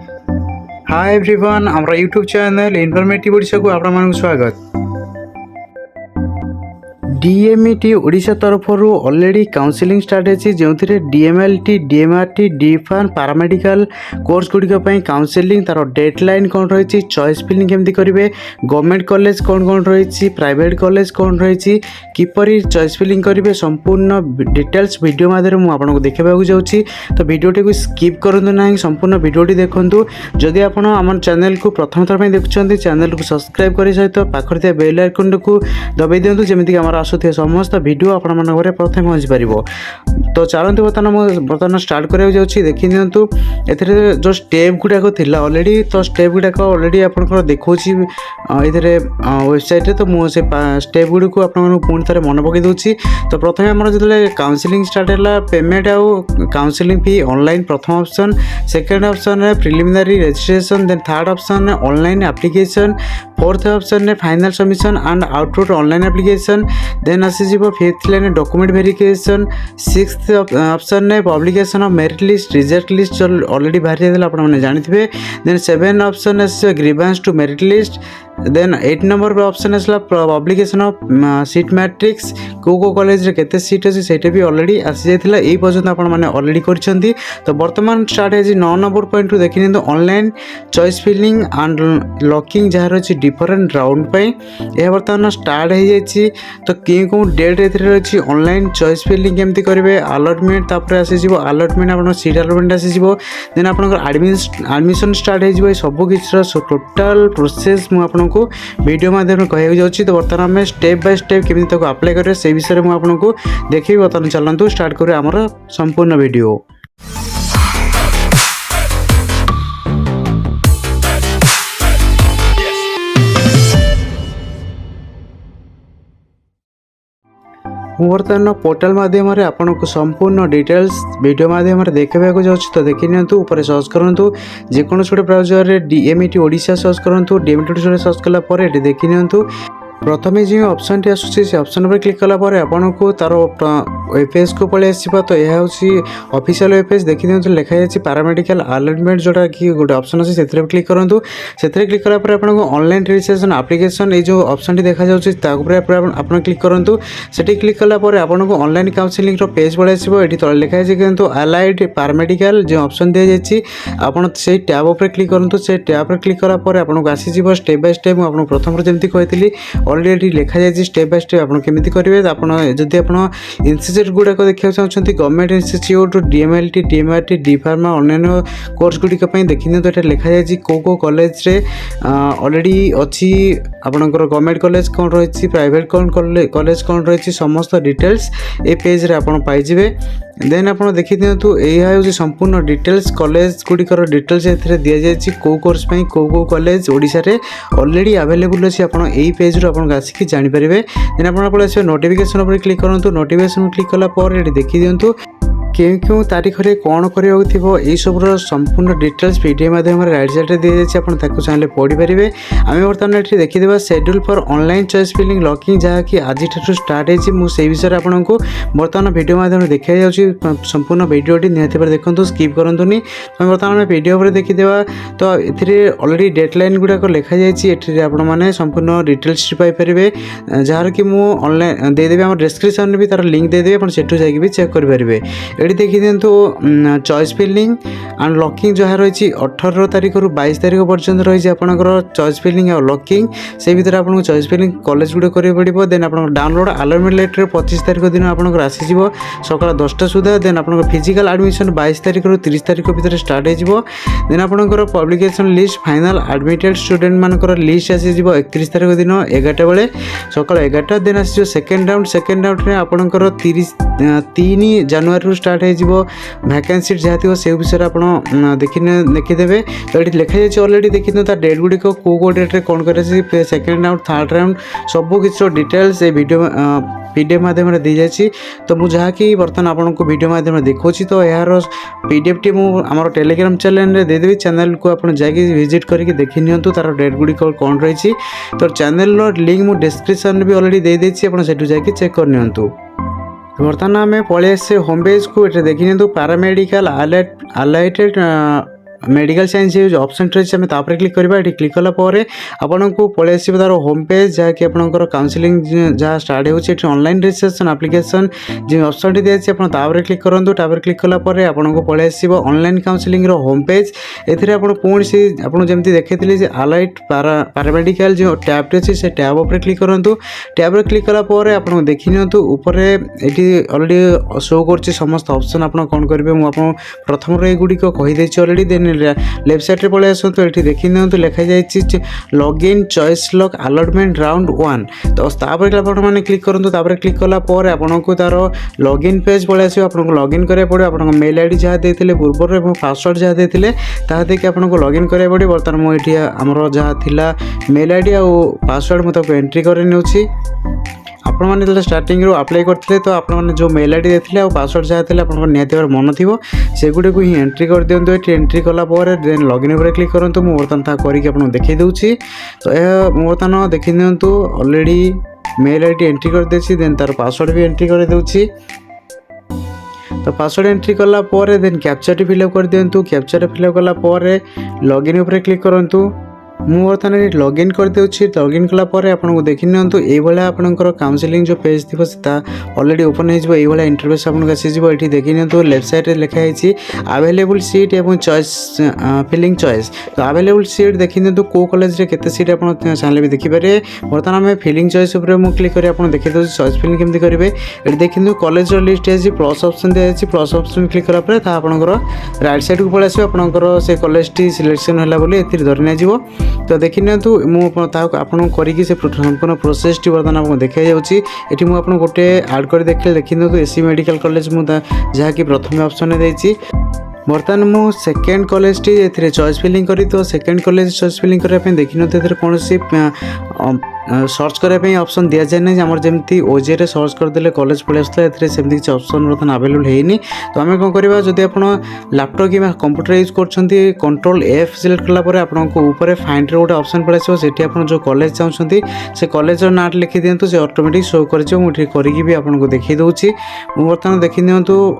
Hi everyone हमारा YouTube channel informative Odisha को आपन स्वागत। डीएमईटी ओडिशा तरफ ऑलरेडी काउंसलिंग स्टार्ट है जो डीएमएलटी डीएमआरटी डीफान पारामेडिकल कोर्स गुड़िक काउंसलिंग तार डेडलाइन कौन रही चॉइस फिलिंग केमती करेंगे गवर्नमेंट कॉलेज कौन कौन रही प्राइवेट कॉलेज कौन रही किपरि चॉइस फिलिंग करेंगे संपूर्ण डिटेल्स वीडियो माध्यम मुझे देखा जाऊँगी। तो वीडियोटी को स्किप करूँ ना संपूर्ण वीडियोटी देखूँ। जदि आप आम चैनल को प्रथम थर देखुं चैनल को सब्सक्राइब कर सहित पाखर बेल आइकन को दबाई दिंतु जमीक आम आसुवा समस्त वीडियो आपण घरे प्रथम पहुँची पार। तो चलते बर्तमान स्टार्ट करा जाऊँगी। देखी दिंतु ए जो स्टेप गुड़ाक थी ऑलरेडी तो स्टेप गुड़ाक ऑलरेडी आप देखा ये वेबसाइट तो मुझे स्टेप गुड़ी को पुणी थे मन पकई दूसरी। तो प्रथम आम जो काउंसलिंग स्टार्ट है पेमेंट आउ काउंसलिंग फी ऑनलाइन प्रथम ऑप्शन, सेकेंड ऑप्शन है preliminary registration, then third option है ऑनलाइन एप्लिकेशन, फोर्थ ऑप्शन है final submission and output online application, then आसीजिव fifth line document verification, sixth option है publication of merit list result list जो already बाहरी जाता आपने जानते। देन सेवेन ऑप्शन है grievance to merit list, then 8 number option है पब्लिकेशन ऑफ सीट मैट्रिक्स को कॉलेज रे केते सीट अच्छी से भी ऑलरेडी आसी जाइथिला एई पर्यंत आपण माने ऑलरेडी करछंती। तो वर्तमान स्टार्ट है 9 नंबर पॉइंट देखि तो online choice filling and locking जहाँ रही डिफरेंट राउंड पे यह वर्तमान स्टार्ट हो जाइए। तो क्यों डेट रही ऑनलाइन चॉइस फिलिंग केमती करेंगे अलॉटमेंट तापर आसीजिव अलॉटमेंट आप सीट अलॉटमेंट आसीजिव देन आपनकर एडमिशन स्टार्ट हो सब किसी टोटाल प्रोसेस मुझे वीडियो माध्यम कहूँ जाऊँगी। तो बर्तमान आम स्टेप बाय स्टेप केमी अप्लाई करें से विषय में आपको देखिए। बर्तमान चलतु स्टार्ट करें आमर संपूर्ण वीडियो। बर्तमान पोर्टाल माध्यम आपको संपूर्ण डिटेल्स वीडियो माध्यम देखा जाऊँ। तो देखी नियंतु ऊपर सर्च करूँ जेकोसी गोटे ब्राउजर डीएमईटी ओडिशा सर्च करूँ। डीएमईटी ओडिशा सर्च कलापर ये देखी नियंतु प्रथम जो ऑप्शन टी आसूसी से ऑप्शन पर क्लिक कलापर आपन को तार वेबपेज को पलि आसो। तो यह हूँ ऑफिशियल वेबपेज देखी दिखाई लिखा जाए पारामेडिकल अलॉटमेंट जोटा कि गोटे ऑप्शन अच्छे से क्लिक करूँ। से क्लिक कलापर आपको ऑनलाइन रजिस्ट्रेशन एप्लिकेशन ये जो ऑप्शन टी देखा जाऊँगी आप क्लिक करूँ। से क्लिक कलापर आपको ऑनलाइन काउंसलिंग पेज पलि आसो। ये तले लिखा जाए कि अलाइड पारामेडिकल जो ऑप्शन दी जाए आपड़ से टैब उपर क्लिक करूँ। से टैब पर क्लिक कलापर आपको आसीज स्टेप बाय स्टेप मुझे प्रथम जमी कही ऑलरेडी लिखा जाए स्टेप बाय स्टेप आप केमी करेंगे। जदि आप इनस्टिट्यूट गुड़ाक देखा चाहते government institute DMLT DMRT D pharma अन्य कोर्स गुड़िक देखी तो ये लिखा जाए को कॉलेज रे ऑलरेडी अच्छी आपंकर गवर्नमेंट कॉलेज कौन रही प्राइवेट कौन कॉलेज कौन रही समस्त डिटेल्स ए पेज रे आप पाइबे। देन आप देखी दिंतु यह हूँ संपूर्ण डिटेल्स कॉलेज गुड़िकर डिटेल्स ए दि जाए कौ कोर्स को कॉलेज ओडिशा रे ऑलरेडी अवेलेबल अच्छी आप पेज रू आप आसिक जानीपर। देन आप पलि नोटिफिकेशन पर क्लिक करूँ। नोटिफिकेशन क्लिक कलापर ये देखी दिंतु क्यों क्यों तारीख में कौन कर सब संपूर्ण डिटेल्स पीडीएफ माध्यम राइट साइड दी जाए आप चाहे पढ़ी पारे। आम बर्तमान ये देखीदे schedule for online choice filling locking जहाँकि आज स्टार्ट होती विषय आपको बर्तमान वीडियो माध्यम देखा जाऊँगी। संपूर्ण वीडियोटी निहाती देखो स्किप करूँनी। बर्तमान वीडियो पर देखीदेवा तो ये ऑलरेडी डेडलाइन गुड़ाक लिखा जाए आपने संपूर्ण डिटेल्स पाइपर जार कि मुझे ऑनलाइन देदेवी आम डिस्क्रिप्शन भी तार लिंक देदेवी आप सेठू जाकि भी चेक करेंगे। ये देखी दिंतु चॉइस फिलिंग एंड लॉकिंग जहाँ रही 18 तारीख रू 22 तारीख पर्यंत रही आपंकर चॉइस फिलिंग और लॉकिंग से भितर आपको चॉइस फिलिंग कॉलेज गुड़े करें पड़ो। देन आप डाउनलोड अलॉटमेंट लेटर 25 तारीख दिन आपंकर आसीज सकाल 10टा सुधा। देन आप फिजिकल एडमिशन 22 तारीख रू 30 तारीख भितर स्टार्ट हो। देन आपंकर publication list final admitted student मानकर लिस्ट आसीज 31 तारीख दिन 11टा बेले सकाल 11टा। देन आसीज सेकेंड राउंड में आपंकर 3 जनवरी स्टार्ट हो वैकेंसी जहाँ थी से विषय आप देखीदे। तो ये लिखा जाए ऑलरेडी देखी डेट गुड़िक कौ डेट्रे कौन कर सेकेंड राउंड थर्ड राउंड सब किसी डिटेल्स वीडियो पीडीएफ माध्यम दी जाए। तो मुझे जहाँकि बर्तमान आपको वीडियो माध्यम देखा। तो यार पीडीएफ टी मुझे टेलीग्राम चैनल रे देदेवी चैनल को आप जाकि विजिट करके देखी नियंतु तार डेट गुड़िक कौन रही। तो चैनल लिंक मुझे डिस्क्रिप्शन भी ऑलरेडी दे देती आप जाकि चेक कर नियंतु। बर्तमान आम पलि आसे होम पेज को ये देखी पारामेडिकल अलाइटेड मेडिकल साइंस जो ऑप्शन रही है तापर क्लिक करवा। ये क्लिक कलापर आपन को पलि आस तार होम पेज जहाँकि आपंकर काउंसलिंग जहाँ स्टार्ट होती ऑनलाइन रजिस्ट्रेशन एप्लिकेशन जो ऑप्शन दी तापर क्लिक करूँ। तापर क्लिक कलापर आपन को पलि आस ऑनलाइन काउंसलिंग होम पेज। एथिरे आपन पुणी से आपन जमती देखी जे आलाइट पैरामेडिकल जो टैब अच्छी से टैब उपर क्लिक करूँ। टैब क्लिक कलापर आपको देखी नियंतु ऊपर ये अलरेडी शो कर समस्त ऑप्शन आप कौन करेंगे मुझे प्रथम युड़िक कहीदे अलरेडी देन लेफ्ट साइड पलि आसतु ये देखी नियंतु लिखा जाए login choice lock allotment round 1। तो तापर आपने क्लिक करूँ। तापर क्लिक कलापर आपको तार लॉगिन पेज पलि आस आपको लॉगिन करा पड़ो। आप मेल आईडी जहाँ देते पूर्वर और पासवर्ड जहाँ देते ताहा देखिए आपको लॉगिन करा पड़ो। बर्तमान मुझे आमर जहाँ थिला मेल आईडी और पासवर्ड मुझे एंट्री कर आपण मैंने जो स्टार्टिंग अप्लाई करते तो आपने जो मेल आईडी देते और पासवर्ड जहाँ थे आप निहत मन थी से गुड़े को ही एंट्री कर दिंतु। ये एंट्री कलापर देन लॉगिन पर क्लिक करूँ। मुझे बर्तमान ता करके देखी दूसरी। तो यह बर्तमान देखी दिंतु ऑलरेडी मेल आईडी एंट्री कर देछि देन तार पासवर्ड भी एंट्री कर दूसरी। तो पासवर्ड एंट्री कलापर देन कैप्चा टी फिलअप कर दिंतु। कैप्चा फिलअप कलापर लॉगिन पर क्लिक करूँ। मु बर्तमान लॉगिन कर दूसरी। लॉगिन कलापर आपको देखी नियंतु ये आपंकर काउंसलिंग जो पेज थी ऑलरेडी ओपन हो इंटरफेस आपको आसीज। ये देखी नियंतु लेफ्ट साइड रे लिखाई अवेलेबल सीट एवं चॉइस फिलिंग चॉइस। तो अवेलेबल सीट देखी नियंतु को कॉलेज रे केते सीट आप चाहे भी देखिपारे। बर्तमान आम फिलिंग चॉइस उपर मु क्लिक करी आपको देखी दूसरी चॉइस फिलिंग केमती करेंगे। ये देखिए कॉलेज लिस्ट है प्लस ऑप्शन दिखाई प्लस ऑप्शन क्लिक करापर आपंकर राइट साइड को पलि आस आपंकर से कॉलेज टी सिलेक्शन है धरी निजी। तो देखी नियंतु आपको करके से संपूर्ण प्रोसेस टी बर्तमान आपको देखा जाऊँगी। ये मुझे गोटे आड कर देखिए देखी नियंतु एसी मेडिकल कॉलेज मुझे जहाँकि प्रथम ऑप्शन देती। बर्तमान मु सेकेंड कॉलेज टी ए चॉइस फिलिंग करी। तो सेकेंड कॉलेज चॉइस फिलिंग करने देखी नियंतु कौन सर्च करने ऑप्शन दि जाए ना आम जमी ओजे रे सर्च करदे कॉलेज पलि आसला सेमती किसी ऑप्शन बर्तमान अवेलेबल है। तो आम कौन करवा जदि आप लैपटॉप कि कंप्यूटर यूज कर कंट्रोल F सिलेक्ट कलापर आपको ऊपर फाइंड रे गोटे ऑप्शन पलि आसो। सेठी आप जो कॉलेज चाहते से कॉलेज ना लिखि दिंतु से ऑटोमेटिक शो कर मुझे करके आपको देखी दूसरी। बर्तमान देखी नियंतु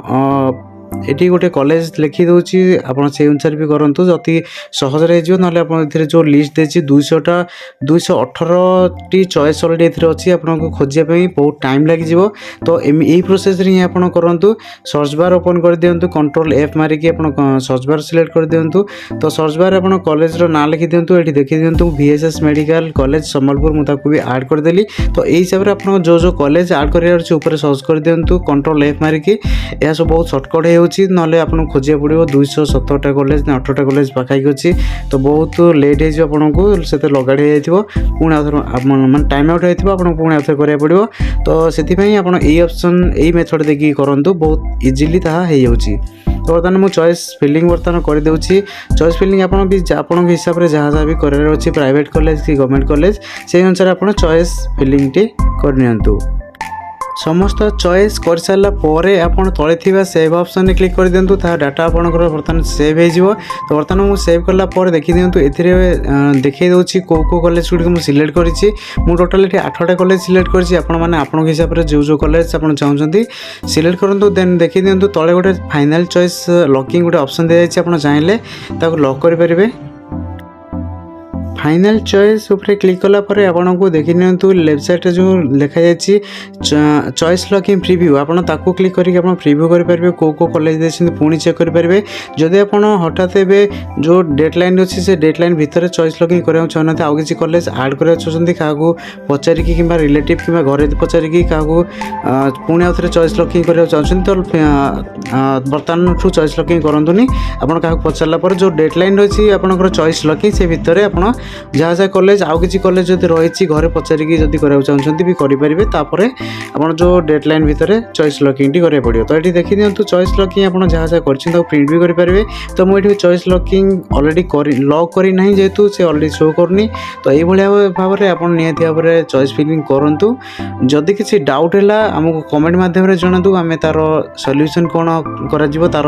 ये गोटे कॉलेज लिखी दूसरी आपड़ से अनुसार भी करूँ जति सहज हो ना जो लिस्ट देती 218 टी चॉइस अलरेडी अच्छी आपको खोजापी बहुत टाइम लगे। तो यही प्रोसेस ही आप करूँ सर्च बार ओपन कर दिंतु कंट्रोल F मारिकी आप सर्च बार सिलेक्ट कर दिंतु। तो सर्च बार आप कॉलेज ना लिखि दिंतु। ये देखी दिंतु VSS मेडिकल कॉलेज संबलपुर मुझे भी आड करदेली। तो यही हिसाब से आप जो कॉलेज आड कर सर्च कर दिंतु कंट्रोल F मारिकी। यह सब बहुत सर्टकट है ना आपको खोजा पड़ो 217टा कॉलेज ना 18टा कॉलेज पाखाई अच्छी। तो बहुत लेट हो से लगाड़ी पुणी मैं टाइम आउट होता पुणी आउे कराया पड़ो। तो से यही ऑप्शन यही मेथड देखिए करूँ बहुत इजिली ताहा हो जाऊँगी। तो बर्तमान मुझे चॉइस फिलिंग बर्तमान करदे। चॉइस फिलिंग आप हिसाब से जहाँ जहाँ भी करार अच्छी प्राइवेट कॉलेज कि गवर्नमेंट कॉलेज से अनुसार आप चॉइस फिलिंग टी करनियंतु। समस्त चॉइस कर सारा आप तले थी सेव ऑप्शन रे क्लिक कर दिंतु। डाटा आपंकर बर्तमान सेव हो। तो बर्तमान मुझे सेव कलापर देखी दिंतु ए देखी दूसरी को कॉलेज गुड़ी मुझे सिलेक्ट करी। टोटाल 8टा कॉलेज सिलेक्ट करी। आपण हिसाब से जो कॉलेज आप चाहते सिलेक्ट करूँ। देन देखी दिंतु तले गोटे फाइनाल चॉइस लॉकिंग गोटे ऑप्शन दी जाए आप चाहिए लॉक करेंगे। फाइनाल चॉइस उपर क्लिक कलापर आपको देखी नियंतु लेफ्ट साइड जो लिखा जाए चॉइस लॉकिंग प्रीव्यू आपको क्लिक करके आप प्रीव्यू करेंगे को कॉलेज देखते पुणी चेक करेंगे। जदि आप हठात एवं जो डेडलाइन अच्छी से डेडलाइन भितर चॉइस लॉकिंग कराया चाहते आउ किसी कॉलेज आड करा चाहते क्या पचारिकी कि रिलेटिव कि घरे पचारिकी क्या पुणी आउ थे चॉइस लॉकिंग कराया चाहते तो बर्तमान ठू चॉइस लॉकिंग करूँनी। आप क्या पचारापर जो डेडलाइन रही आपंकर चॉइस लॉकिंग से भितर आप जहाँ जहाँ कॉलेज आउ किसी कॉलेज जब रही घरे पचारिकी जब कराया चाहते भी करेंगे। तापर आप जो डेडलाइन भितर चॉइस लॉकिंग टी करा पड़ो। तो ये देखी दिंतु चॉइस लॉकिंग आप जहाँ जहाँ कर प्रिंट भी करेंगे। तो मुझे चॉइस लॉकिंग ऑलरेडी लॉक करना जेहेतु से ऑलरेडी शो करनी। तो यही भाव में आप निहत भाव में चॉइस फिलिंग करूँ। जदि किसी डाउट है आमको कमेंट मध्यम जनातु आम तार सॉल्यूशन कौन कर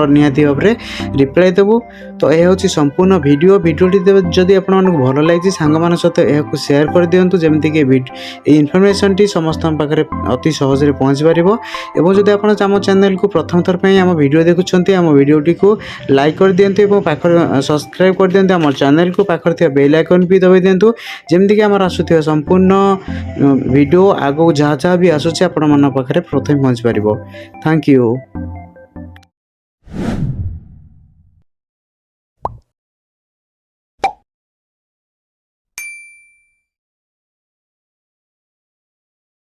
निहत भाव में रिप्लाई देबू। तो यह हूँ संपूर्ण भिडियोटी जदि आप भल ଲାଗିଛି ସାଙ୍ଗମାନଙ୍କ ସହିତ ଏହାକୁ ସେୟାର କରିଦିଅନ୍ତୁ, ଯେମିତିକି ଏହି ଇନଫର୍ମେସନ୍ଟି ସମସ୍ତଙ୍କ ପାଖରେ ଅତି ସହଜରେ ପହଞ୍ଚି ପାରିବ। ଏବଂ ଯଦି ଆପଣ ଆମ ଚ୍ୟାନେଲକୁ ପ୍ରଥମ ଥର ପାଇଁ ଆମ ଭିଡ଼ିଓ ଦେଖୁଛନ୍ତି, ଆମ ଭିଡ଼ିଓଟିକୁ ଲାଇକ୍ କରିଦିଅନ୍ତୁ ଏବଂ ପାଖରେ ସବସ୍କ୍ରାଇବ୍ କରିଦିଅନ୍ତୁ। ଆମ ଚ୍ୟାନେଲକୁ ପାଖରେ ଥିବା ବେଲ୍ ଆଇକନ୍ ବି ଦବାଇ ଦିଅନ୍ତୁ, ଯେମିତିକି ଆମର ଆସୁଥିବା ସମ୍ପୂର୍ଣ୍ଣ ଭିଡ଼ିଓ ଆଗକୁ ଯାହା ବି ଆସୁଛି ଆପଣମାନଙ୍କ ପାଖରେ ପ୍ରଥମେ ପହଞ୍ଚି ପାରିବ। Thank you.